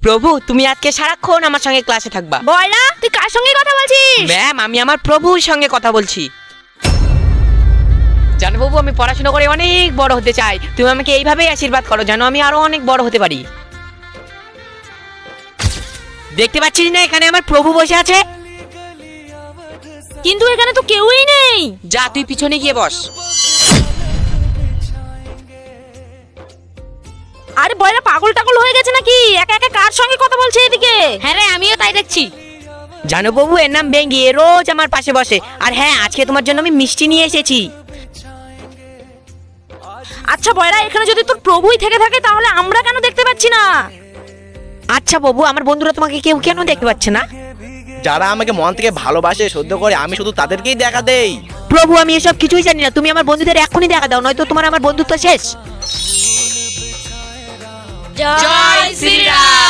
প্রভু তুমি আজকে সারাক্ষণ আমার সঙ্গে ক্লাসে থাকবা। বয়রা, তুই কার সঙ্গে কথা বলছিস? ম্যাম, আমি আমার প্রভুর সঙ্গে কথা বলছি। জানো বাবু, আমি পড়াশোনা করে অনেক বড় হতে চাই। তুমি আমাকে এইভাবেই আশীর্বাদ করো যেন আমি আরো অনেক বড় হতে পারি। দেখতে পাচ্ছিস না এখানে আমার প্রভু বসে আছে? কিন্তু এখানে তো কেউই নেই। যা, তুই পিছনে গিয়ে বস। আরে বয়রা পাগল টাগল হয়ে গেছে নাকি? একা একা কার সঙ্গে কথা বলছে এদিকে? হ্যাঁ রে, আমিও তাই দেখছি। জানো বাবু, এর নাম বেঙ্গি, এ রোজ আমার পাশে বসে। আর হ্যাঁ, আজকে তোমার জন্য আমি মিষ্টি নিয়ে এসেছি। আচ্ছা বয়রা, এখানে যদি তোর প্রভুই থেকে থাকে তাহলে আমরা কেন দেখতে পাচ্ছি না? আচ্ছা বাবু, আমার বন্ধুরা তোমাকে কেউ কেন দেখতে পাচ্ছে না? যারা আমাকে মন থেকে ভালোবাসে, সহ্য করে, আমি শুধু তাদেরকেই দেখা দেই। প্রভু, আমি এসব কিছুই জানি না। তুমি আমার বন্ধুদের এখনই দেখা দাও, নয়তো তোমার আমার বন্ধুত্ব শেষ। জয় শ্রীরাম।